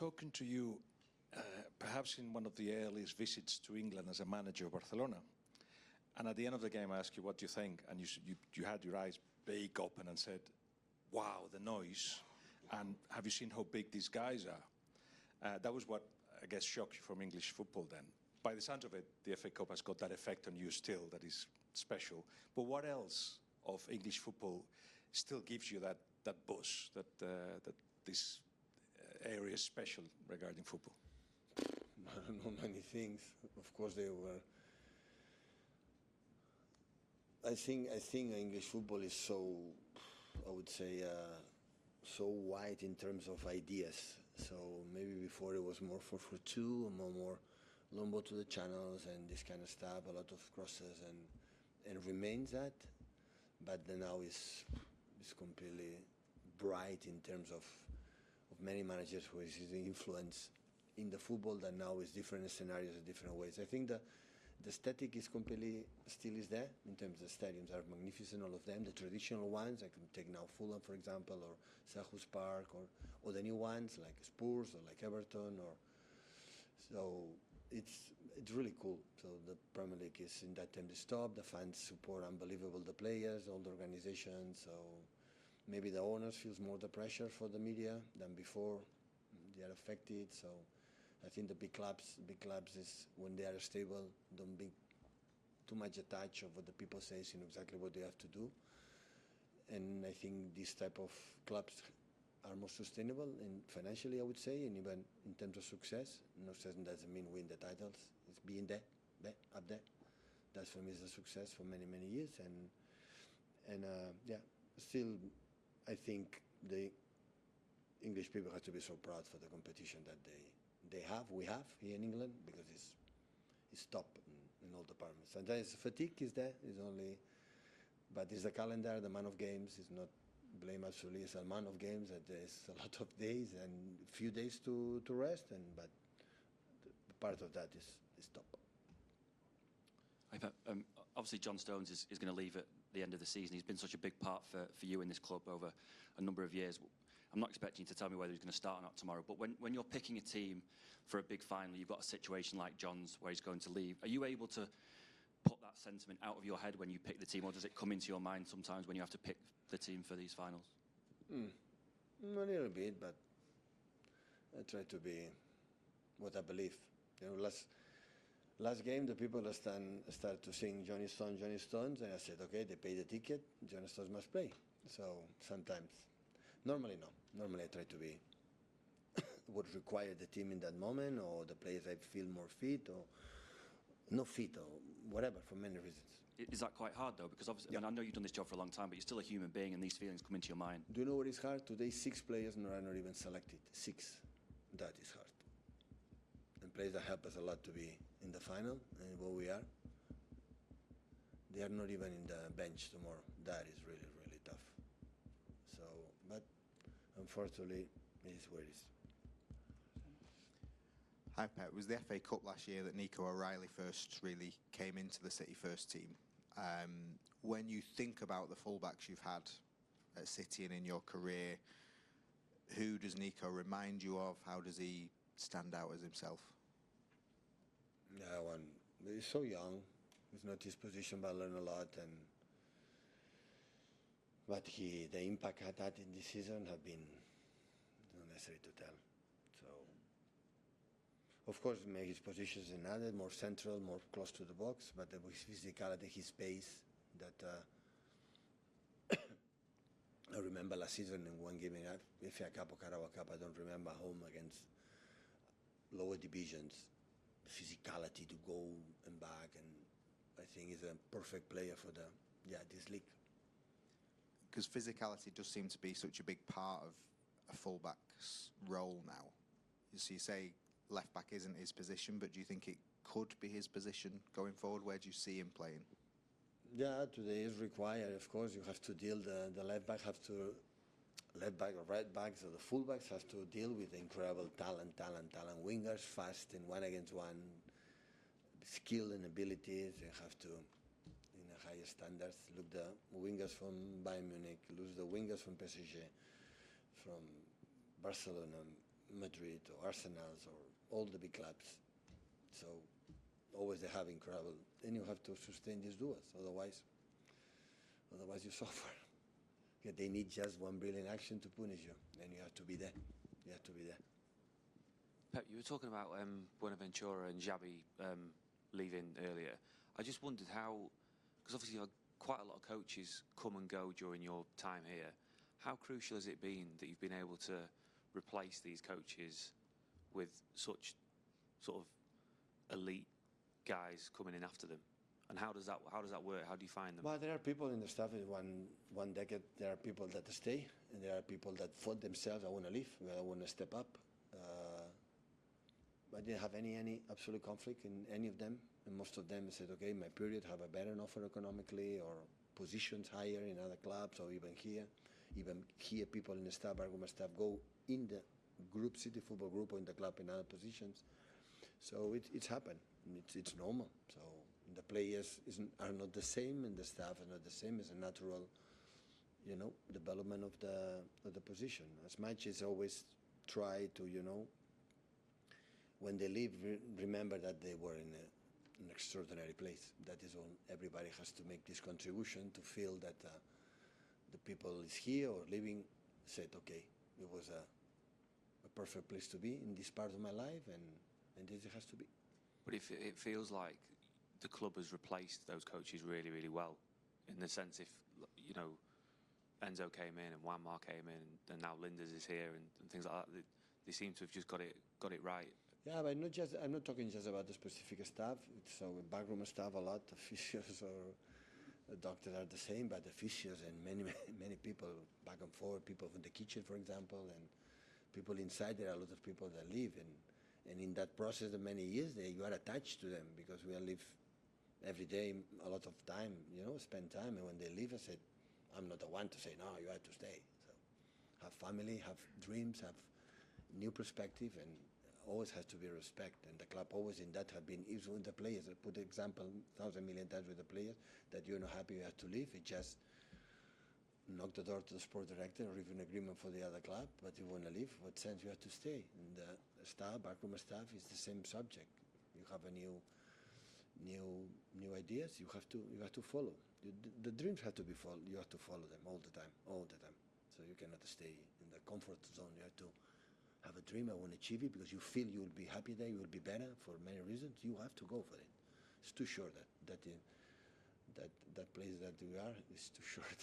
talking to you, perhaps in one of the earliest visits to England as a manager of Barcelona. And at the end of the game, I asked you, what do you think? And you had your eyes big open and said, wow, the noise. And have you seen how big these guys are? That was what, I guess, shocked you from English football then. By the sound of it, the FA Cup has got that effect on you still that is special. But what else of English football still gives you that buzz, that this area is special regarding football? I don't know many things. Of course, they were. I think English football is so, I would say, so wide in terms of ideas. So maybe before it was more 4-4-2, more long ball to the channels and this kind of stuff, a lot of crosses, and remains that. But then now it's completely bright in terms of many managers who is the influence in the football that now is different scenarios in different ways. I think the aesthetic is completely still is there in terms of the stadiums are magnificent, all of them. The traditional ones, I can take now Fulham, for example, or Selhurst Park, or the new ones like Spurs or like Everton, so it's really cool. So the Premier League is in that time to stop. The fans support unbelievable the players, all the organizations. So maybe the owners feels more the pressure for the media than before. They are affected. So I think the big clubs is when they are stable, don't be too much attached of what the people say, you know exactly what they have to do. And I think these type of clubs are more sustainable and financially, I would say, and even in terms of success. No success doesn't mean win the titles. It's being there, up there. That for me is a success for many, many years. And yeah, still, I think the English people have to be so proud for the competition that we have here in England, because it's top in all departments. And there is fatigue is there, is only, but it's the calendar, the amount of games is not blame absolutely. It's a amount of games that there's a lot of days and few days to rest, but part of that is top. Obviously, John Stones is going to leave at the end of the season. He's been such a big part for you in this club over a number of years. I'm not expecting you to tell me whether he's going to start or not tomorrow, but when you're picking a team for a big final, you've got a situation like John's where he's going to leave. Are you able to put that sentiment out of your head when you pick the team, or does it come into your mind sometimes when you have to pick the team for these finals? A little bit, but I try to be what I believe. You know, last game, the people start to sing Johnny Stones, and I said, okay, they pay the ticket, Johnny Stones must play. So sometimes, normally no. Normally I try to be what require the team in that moment, or the players I feel more fit, or not fit, or whatever, for many reasons. Is that quite hard, though? Because obviously, I know you've done this job for a long time, but you're still a human being, and these feelings come into your mind. Do you know what is hard? Today, 6 players are not even selected. 6. That is hard. And players that help us a lot to be in the final, and where we are, they are not even in the bench tomorrow. That is really, really tough. So, but unfortunately, it is where it is. Hi Pep, it was the FA Cup last year that Nico O'Reilly first really came into the City first team. When you think about the fullbacks you've had at City and in your career, who does Nico remind you of? How does he stand out as himself? Yeah, he's so young. It's not his position, but I learned a lot. But the impact had that in this season have been not necessary to tell. So, of course, make his positions in other, more central, more close to the box, but his physicality, his pace, that I remember last season in one game in FA Cup or Carabao Cup, I don't remember, home against lower divisions, physicality to go and back, and I think he's a perfect player for this league. Because physicality does seem to be such a big part of a fullback's role now. So you say left back isn't his position, but do you think it could be his position going forward? Where do you see him playing? Yeah, today is required. Of course, you have to deal. The left back or right back, so the fullbacks have to deal with incredible talent. Wingers fast in 1-against-1, skill and abilities. They have to, in a higher standards. Look the wingers from Bayern Munich. Look the wingers from PSG, from Barcelona. Madrid or Arsenal's or all the big clubs. So always they have incredible. Then you have to sustain these duels. Otherwise you suffer. Yeah, they need just one brilliant action to punish you. Then you have to be there. You have to be there. Pep, you were talking about Buenaventura and Xavi leaving earlier. I just wondered how, because obviously quite a lot of coaches come and go during your time here. How crucial has it been that you've been able to replace these coaches with such sort of elite guys coming in after them? And how does that work? How do you find them? Well, there are people in the staff in one decade. There are people that stay, and there are people that fought themselves. I want to leave. I want to step up. I didn't have any absolute conflict in any of them, and most of them said, "Okay, my period have a better offer economically or positions higher in other clubs, or even here." Even here, people in the staff, Arguma staff, go in the group, city football group, or in the club in other positions. So it's happened. It's normal. So the players are not the same, and the staff are not the same. It's a natural, development of the position. As much as always try to, when they leave, remember that they were in an extraordinary place. That is all. Everybody has to make this contribution to feel that the people is here or living said, okay, it was a perfect place to be in this part of my life, and this it has to be. But it feels like the club has replaced those coaches really, really well, in the sense if, Enzo came in and Juanma came in and now Lindes is here and things like that, they seem to have just got it right. Yeah, but I'm not talking just about the specific staff. So backroom staff, a lot of physios or doctors are the same, but the physios and many people back and forth, people from the kitchen, for example, and people inside. There are a lot of people that live, and in that process of many years, you are attached to them because we live every day a lot of time, spend time. And when they leave, I said, I'm not the one to say, no, you have to stay. So have family, have dreams, have new perspective, and always has to be respect. And the club always in that have been, even with the players, I put the example 1,000 million times with the players, that you're not happy you have to leave. It just knock the door to the sport director or even an agreement for the other club, but you want to leave, what sense you have to stay? And the staff, backroom staff, is the same subject. You have a new ideas, you have to follow. The dreams have to be followed. You have to follow them all the time. So you cannot stay in the comfort zone. You have to have a dream. I want to achieve it because you feel you will be happy there. You will be better for many reasons. You have to go for it. It's too short. That place that we are is too short.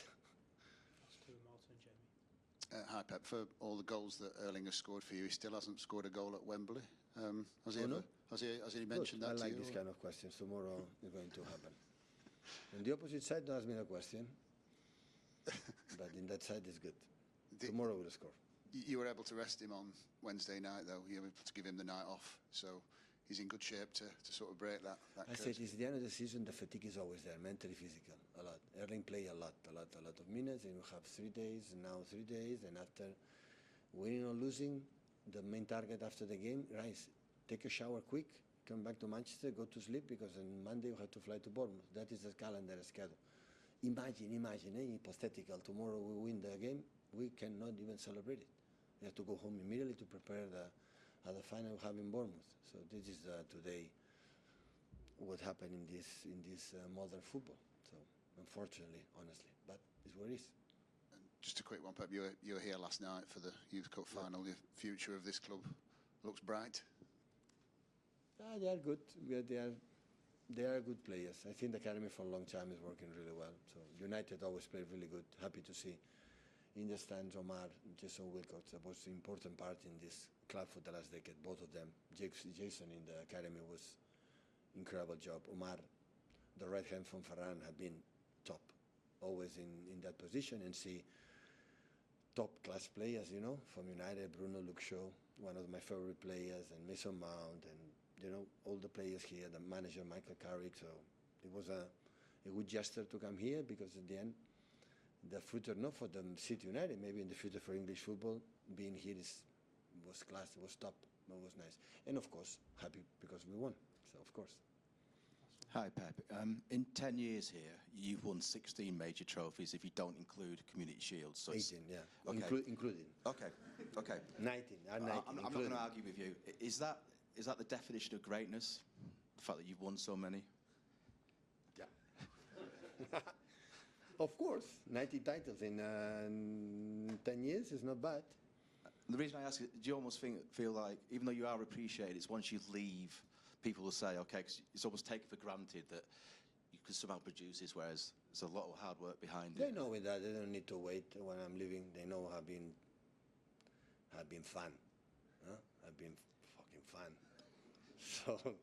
That's too Martin, Jamie. Hi Pep, for all the goals that Erling has scored for you, he still hasn't scored a goal at Wembley. Has he mentioned that to you? I like this kind of questions. Tomorrow is going to happen. On the opposite side, don't ask me a question. But in that side, it's good. Tomorrow we'll score. You were able to rest him on Wednesday night, though. You were able to give him the night off. So he's in good shape to sort of break that I curse. said it's the end of the season, the fatigue is always there, mentally, physical, a lot. Erling play a lot of minutes, and we have 3 days, and now 3 days, and after winning or losing, the main target after the game, rise, take a shower quick, come back to Manchester, go to sleep, because on Monday we have to fly to Bournemouth. That is the calendar schedule. Imagine, hypothetical, tomorrow we win the game, we cannot even celebrate it. We have to go home immediately to prepare the final we have in Bournemouth. So this is today what happened in this modern football. So unfortunately, honestly, but it's what it is. And just a quick one, Pep. You were here last night for the Youth Cup final. The future of this club looks bright. They are good. They are good players. I think the academy for a long time is working really well. So United always played really good. Happy to see in the stands Omar, Jason Wilcox. That was an important part in this club for the last decade. Both of them. Jason in the academy was incredible job. Omar, the right hand from Ferran, had been top, always in that position, and see top class players, from United. Bruno Luke Shaw, one of my favorite players, and Mason Mount, and all the players here, the manager Michael Carrick. So it was a good gesture to come here, because at the end, the future not for the City United, maybe in the future for English football, being here was class, it was top, it was nice. And of course, happy because we won, so of course. Hi Pep, in 10 years here, you've won 16 major trophies if you don't include Community Shields. So 18, yeah, okay. Including. Okay, Okay. 19. I'm not going including. to argue with you. Is that the definition of greatness? The fact that you've won so many? Yeah. Of course, 90 titles in 10 years is not bad. The reason I ask is, do you almost feel like, even though you are appreciated, it's once you leave, people will say, okay, 'cause it's almost taken for granted that you could somehow produce this, whereas there's a lot of hard work behind They it. know with that. They don't need to wait when I'm leaving. They know have been fun. Huh? I've been fucking fun. So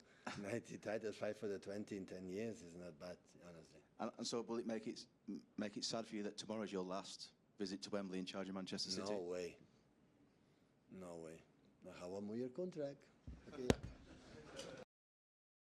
90 titles, 5 for the 20 in 10 years is not bad, honestly. And so will it make it sad for you that tomorrow's your last visit to Wembley in charge of Manchester City? No way. No way. I have 1 more year contract. Okay.